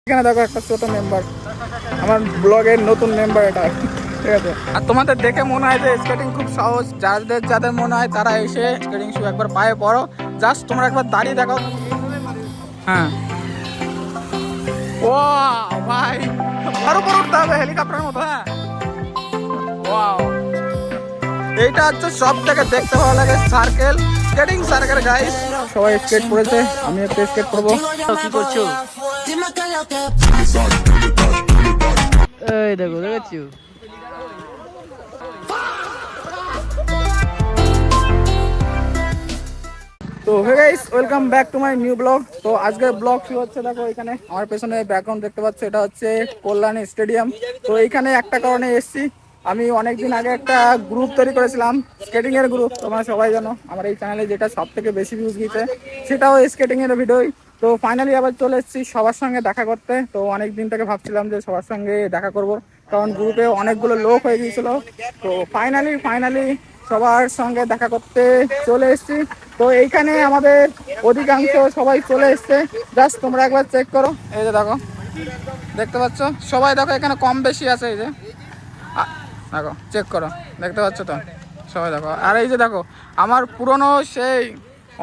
এখানে দেখো একটা ছোট মেম্বার, আমার ব্লগের নতুন মেম্বার এটা, ঠিক আছে। আর তোমাদের দেখে মনে হয় যে স্কেটিং খুব সহজ, যাদের যাদের মনে হয় তারা এসে স্কেটিং শু একবার পায়ে পড়ো, জাস্ট তোমরা একবার দাঁড়িয়ে দেখো। হ্যাঁ, ও ভাই বড় বড় উঠতে হবে হেলিকপ্টারের মতো। হ্যাঁ, ওয়াও, এইটা হচ্ছে সব থেকে দেখতে ভালো লাগে সার্কেল, স্কেটিং সার্কেল গাইস। সবাই স্কেট করেছে, আমি একটা স্কেট করবো। কি করছো? এই দেখো, দেখেছো? তো hey guys, welcome back to my new blog. তো আজকের ব্লগ কি হচ্ছে দেখো, এখানে আমার পেছনে ব্যাকগ্রাউন্ড দেখতে পাচ্ছ, এটা হচ্ছে কল্যাণী স্টেডিয়াম। তো এইখানে একটা কারণে এসেছি, আমি অনেকদিন আগে একটা গ্রুপ তৈরি করেছিলাম, স্কেটিং এর গ্রুপ, তোমরা সবাই জানো আমার এই চ্যানেলে যেটা সব থেকে বেশি ভিউজ গিয়েছে সেটাও স্কেটিং এর ভিডিওই। তো ফাইনালি আবার চলে এসেছি সবার সঙ্গে দেখা করতে। তো অনেক দিন থেকে ভাবছিলাম যে সবার সঙ্গে দেখা করব, কারণ গ্রুপে অনেকগুলো লোক হয়ে গিয়েছিল। তো ফাইনালি সবার সঙ্গে দেখা করতে চলে এসেছি। তো এইখানে আমাদের অধিকাংশ সবাই চলে এসছে, জাস্ট তোমরা একবার চেক করো। এই যে দেখো, দেখতে পাচ্ছ সবাই, দেখো এখানে কম বেশি আছে, এই যে দেখো চেক করো, দেখতে পাচ্ছ তো সবাই দেখো। আর এই যে দেখো আমার পুরনো সেই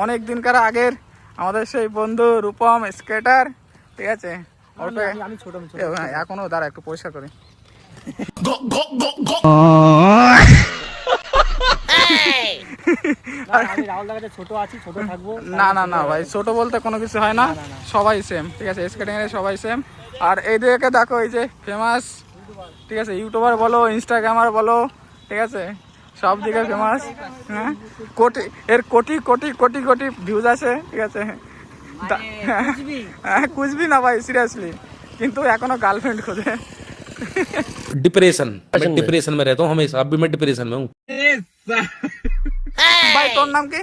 অনেক দিনকার আগের আমাদের সেই বন্ধু রূপম স্কেটার, ঠিক আছে। এখনো দাঁড়া একটু পরিষ্কার করি। না না না ভাই, ছোট বলতে কোনো কিছু হয় না, সবাই সেম, ঠিক আছে, স্কেটিং এর সবাই সেম। আর এই দিকে দেখো, এই যে ফেমাস, ঠিক আছে, ইউটিউবার বলো, ইনস্টাগ্রামার বলো, ঠিক আছে, সব দিকে ফেমাস। হ্যাঁ, কোটি কোটি কোটি কোটি ভিউজ আছে, ঠিক আছে। কুচবি না ভাই, সিরিয়াসলি, কিন্তু এখনো গার্লফ্রেন্ড খোঁজে। डिप्रेशन डिप्रेशन में रहता हूँ हमेशा, अब भी मैं डिप्रेशन में हूँ। ভাই তোর নাম কি?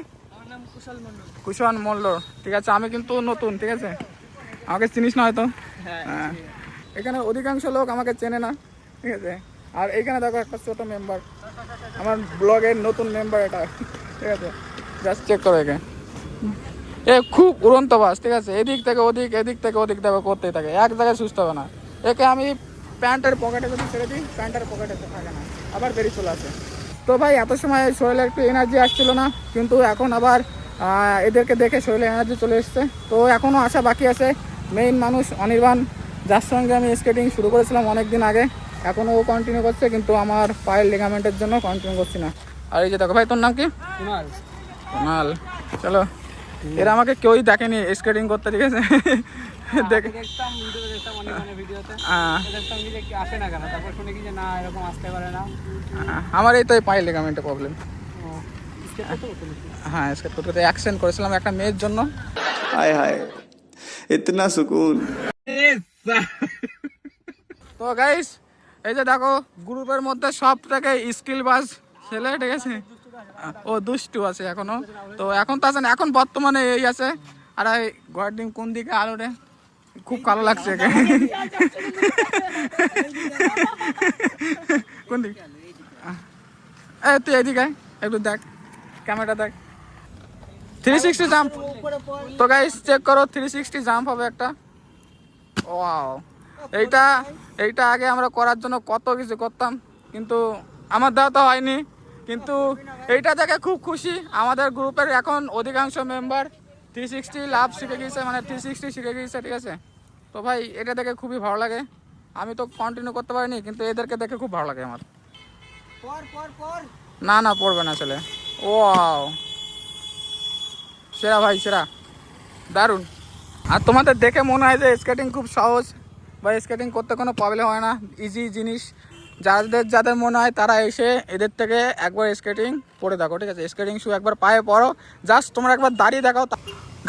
কুশল মল্ল, ঠিক আছে। আমি কিন্তু নতুন, ঠিক আছে, আমাকে চিনিস না হয়তো। হ্যাঁ, এখানে অধিকাংশ লোক আমাকে চেনে না, ঠিক আছে। আর এইখানে দেখো একটা ছোট মেম্বার, আমার ব্লগের নতুন মেম্বার এটা, ঠিক আছে, জাস্ট চেক করো একে। এ খুব উড়ন্ত বাস, ঠিক আছে, এদিক থেকে ওদিক, এদিক থেকে ওদিক দেখো করতেই থাকে, এক জায়গায় সুস্থ হবে না। একে আমি প্যান্টের পকেটে যদি ছেড়ে দিই, প্যান্টের পকেটে থাকে না, আবার বেরিয়ে চলে আসে। তো ভাই এত সময় শরীরে একটু এনার্জি আসছিল না, কিন্তু এখন আবার এদেরকে দেখে শরীরে এনার্জি চলে এসছে। তো এখনও আসা বাকি আছে মেইন মানুষ অনির্বাণ, যার সঙ্গে আমি স্কেটিং শুরু করেছিলাম অনেক দিন আগে, এখনও ও কন্টিনিউ করছে, কিন্তু আমার পায়ের লিগামেন্টের জন্য কন্টিনিউ করছি না। আর এই যে দেখো ভাই, তোর নাম কি? কুনাল। চলো, এরা আমাকে কেউই দেখেনি স্কেটিং করতে, ঠিক আছে। আমার এই তো পায়ের লিগামেন্টের প্রবলেম। হ্যাঁ, স্কেট করতে অ্যাক্সিডেন্ট করেছিলাম একটা মেয়ের জন্য। हाय हाय इतना सुकून। তো গাইস, এই যে দেখো গ্রুপের মধ্যে সব থেকে স্কিল বাজ ছেলে, ঠিক আছে, ও দুষ্টু আছে এখনো। তো এখন তো আছেন, এখন বর্তমানে এই আছে। আর এই ঘরের ডিম কোন দিকে আলো রে, খুব কালো লাগছে একে। কোন দিক? এই তুই এদিকে একটু দেখ, ক্যামেরাটা দেখ। 360 জাম্প। তো গাইস চেক করো, 360 জাম্প হবে একটা। ওয়াও, এইটা আগে আমরা করার জন্য কত কিছু করতাম, কিন্তু আমার দ্বারা তো হয়নি। কিন্তু এইটা দেখে খুব খুশি, আমাদের গ্রুপের এখন অধিকাংশ মেম্বার 360 লাভ শিখে গিয়েছে, মানে 360 শিখে গিয়েছে, ঠিক আছে। তো ভাই এটা দেখে খুবই ভালো লাগে, আমি তো কন্টিনিউ করতে পারিনি, কিন্তু এদেরকে দেখে খুব ভালো লাগে আমার। না না পড়বে না ছেলে। ওয়াও, সেরা ভাই, সেরা, দারুণ। আর তোমাদের দেখে মনে হয় যে স্কেটিং খুব সহজ, বা স্কেটিং করতে কোনো প্রবলেম হয় না, ইজি জিনিস। যাদের মনে হয় তারা এসে এদের থেকে একবার স্কেটিং পরে দেখো, ঠিক আছে, স্কেটিং শু একবার পায়ে পরো, জাস্ট তোমরা একবার দাঁড়িয়ে দেখাও।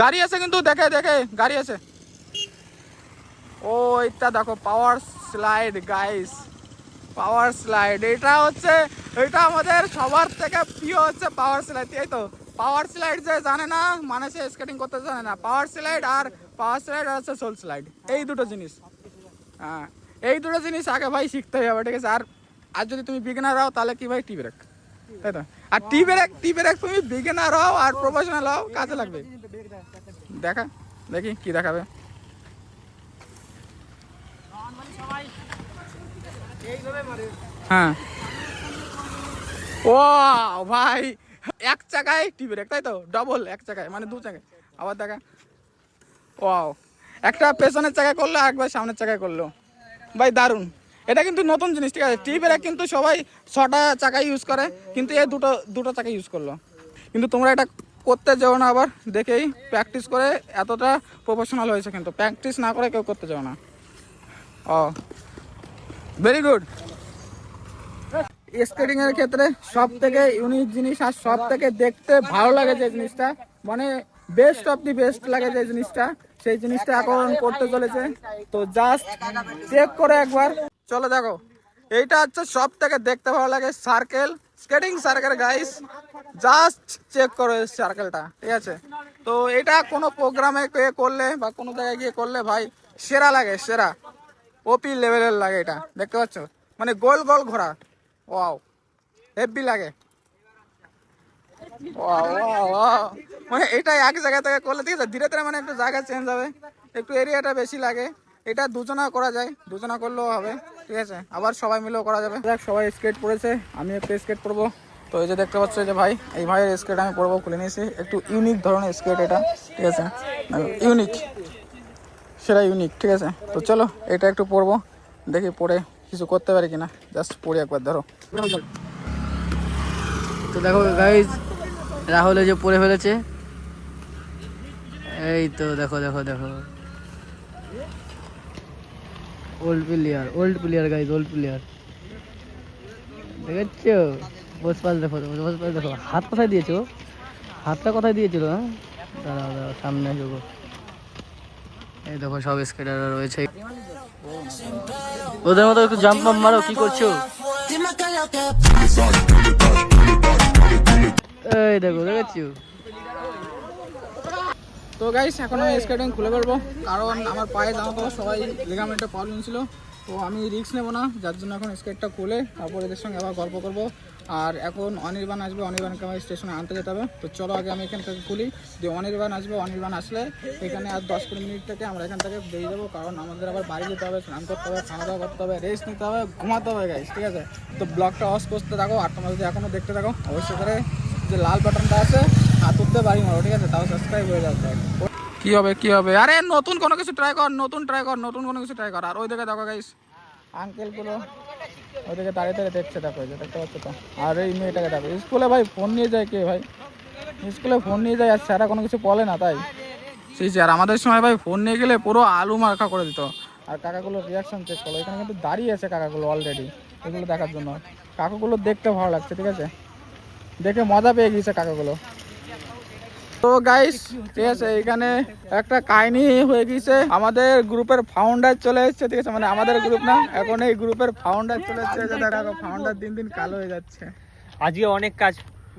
গাড়ি আছে কিন্তু, দেখে দেখে গাড়ি আছে। ও এটা দেখো পাওয়ার স্লাইড গাইস, পাওয়ার স্লাইড, এটা আমাদের সবার থেকে প্রিয় হচ্ছে পাওয়ার স্লাইড, তাই তো। পাওয়ার স্লাইড যে জানে না মানে সে স্কেটিং করতে জানে না। পাওয়ার স্লাইড আর হচ্ছে সোল স্লাইড, এই দুটো জিনিস। হ্যাঁ, এই দুটো জিনিস আগে ভাই শিখতেই হবে, ঠিক আছে। আর যদি তুমি বিগিনার হও তাহলে কি ভাই, টি ব্রেক, তাই তো। আর টি ব্রেক তুমি বিগিনার হও আর প্রফেশনাল হও, কাজে লাগবে। দেখি কি দেখাবে। হ্যাঁ ও ভাই এক চাকায় টি ব্রেক, তাই তো ডবল এক চাকায় মানে দু চাকায়। আবার দেখা ওয়াও, একটা পেছনের চাকায় করলো একবার সামনের চাকায় করলো ভাই, দারুণ। এটা কিন্তু নতুন জিনিস, ঠিক আছে। টি ব্রেক কিন্তু সবাই 6টা চাকায় ইউজ করে, কিন্তু এ দুটো চাকা ইউজ করলো। কিন্তু তোমরা এটা করতে যাও না, আবার দেখেই প্র্যাকটিস করে এতটা প্রফেশনাল হয়েছে, কিন্তু প্র্যাকটিস না করে কেউ করতে যাও না। ও ভেরি গুড। স্কেটিং এর ক্ষেত্রে সব থেকে ইউনিক জিনিস আর সব থেকে দেখতে ভালো লাগে যে জিনিসটা, মানে বেস্ট অফ দি বেস্ট লাগে যে জিনিসটা, সেই জিনিসটা এখন করতে চলেছে। তো জাস্ট চেক করে একবার চলো দেখো, এইটা হচ্ছে সব থেকে দেখতে ভালো লাগে circle, skating circle guys. Just check করো সার্কেলটা, ঠিক আছে। তো এটা কোনো প্রোগ্রামে করলে বা কোনো জায়গায় গিয়ে করলে ভাই সেরা লাগে, সেরা ওপি লেভেলের লাগে। এটা দেখতে পাচ্ছ, মানে গোল গোল ঘোরা, ওয়াও হেভি লাগে। ওয়াও ওয়াও ওয়াও, মানে এটা এক জায়গা থেকে করলে, ঠিক আছে, ধীরে ধীরে মানে একটু জায়গা চেঞ্জ হবে, একটু এরিয়াটা বেশি লাগে। এটা দুজনা করা যায়, দুজনা করলেও হবে, ঠিক আছে। আবার সবাই মিলেও করা যাবে। দেখ সবাই স্কেট পড়েছে, আমি একটু স্কেট পরবো। তো এই যে দেখতে পাচ্ছ যে ভাই, এই ভাইয়ের স্কেট আমি পরবো, খুলে নিয়েছি। একটু ইউনিক ধরনের স্কেট এটা, ঠিক আছে, ইউনিক, সেটা ইউনিক, ঠিক আছে। তো চলো এটা একটু পরবো, দেখি পরে কিছু করতে পারি কিনা, জাস্ট পরে একবার ধরো। তো দেখো গাইজ, রাহুল এই যে পরে ফেলেছে, এই তো দেখো দেখো দেখো, old player guys, old player দেখেছো। বস পাস দেখো, বস পাস দেখো, হাত কোথায় দিয়েছো, হাতটা কোথায় দিয়েছিল, হ্যাঁ দাঁড়াও দাঁড়াও, সামনে আসো। এই দেখো সব স্কেটার রয়েছে, ওদের মতো একটু জাম্প মাম্প মারো, কি করছো? এই দেখো দেখেছো। তো গাইস এখন আমি স্কেটিং খুলে ফেলবো, কারণ আমার পায়ে জামা কাপড় সবাই লিগামেন্টে প্রবলেম ছিল। তো আমি রিস্ক নেবো না, যার জন্য এখন স্কেটটা খুলে তারপর এদের সঙ্গে আবার গল্প করবো। আর এখন অনির্বাণ আসবে, অনির্বাণকে আমার স্টেশনে আনতে যেতে হবে। তো চলো আগে আমি এখান থেকে খুলি, যে অনির্বাণ আসবে, অনির্বাণ আসলে এখানে আর 10-15 মিনিট থেকে আমরা এখান থেকে বেরিয়ে যাবো, কারণ আমাদের আবার বাড়ি যেতে হবে, স্নান করতে হবে, খাওয়া দাওয়া করতে হবে, রেস্ট নিতে হবে, ঘুমাতে হবে গাইস, ঠিক আছে। তো ব্লগটা ওয়াচ করতে থাকো, আর তোমরা যদি এখনও দেখতে থাকো অবশ্যই করে যে লাল বাটনটা আছে হাত উঠতে বাড়ি মারো, ঠিক আছে, তাও সাবস্ক্রাইব হয়ে যাবে। কি হবে কি হবে, আরে নতুন কোনো কিছু ট্রাই কর, নতুন কোনো কিছু ট্রাই কর। আর ওই দিকে দেখো গাইস, আঙ্কেলগুলো ওইদিকে দাঁড়িয়ে দাঁড়িয়ে দেখছে, দেখো এই যে দেখতে পাচ্ছ তো। আর এই মেয়েটাকে দেখো, স্কুলে ভাই ফোন নিয়ে যায় কে ভাই, স্কুলে ফোন নিয়ে যায় আর স্যারা কোনো কিছু বলে না, তাই সেই আর আমাদের সময় ভাই ফোন নিয়ে গেলে পুরো আলু মার্কা করে দিত। আর কাকাগুলোর রিয়াকশন চেক করো, এখানে কিন্তু দাঁড়িয়ে আছে কাকাগুলো অলরেডি, এগুলো দেখার জন্য। কাকাগুলো দেখতে ভালো লাগছে, ঠিক আছে, দেখে মজা পেয়ে গিয়েছে কাকাগুলো। তো গাইস ঠিক আছে, এখানে একটা কাহিনী হয়ে গিয়েছে, আমাদের গ্রুপের ফাউন্ডার চলে এসেছে, ঠিক আছে, মানে আমাদের গ্রুপ না, এখন এই গ্রুপের ফাউন্ডার চলে এসেছে। দেখো ফাউন্ডার দিন দিন কালো হয়ে যাচ্ছে। আজকে অনেক কাজ,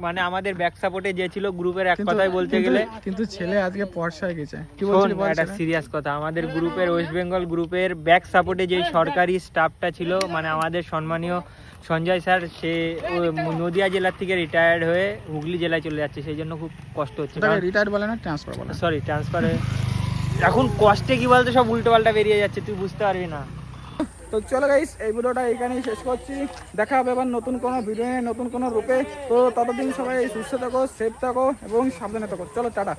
মানে আমাদের ব্যাক সাপোর্টে যে ছিল গ্রুপের, এক কথায় বলতে গেলে কিন্তু ছেলে আজকে পর্সা হয়ে গেছে। কি শোন, বলছিস বল। একটা সিরিয়াস কথা, আমাদের গ্রুপের, ওয়েস্ট বেঙ্গল গ্রুপের ব্যাক সাপোর্টে যে সরকারি স্টাফটা ছিল, মানে আমাদের সম্মানীয় সঞ্জয় স্যার, সে নদিয়া জেলার থেকে রিটায়ার্ড হয়ে হুগলি জেলায় চলে যাচ্ছে, সেই জন্য খুব কষ্ট হচ্ছে। রিটায়ার বলে না, ট্রান্সফার বলে। সরি, ট্রান্সফার হয়ে এখন কষ্টে কি বলতো সব উল্টো পাল্টা বেরিয়ে যাচ্ছে, তুই বুঝতে পারবি না। তো চলো গাইস, এই ভিডিওটা এখানেই শেষ করছি। দেখা হবে এবার নতুন কোনো ভিডিও নিয়ে, নতুন কোনো রূপে। তো ততদিন সবাই সুস্থ থাকো, সেফ থাকো এবং সাবধানে থাকো। চলো টাটা।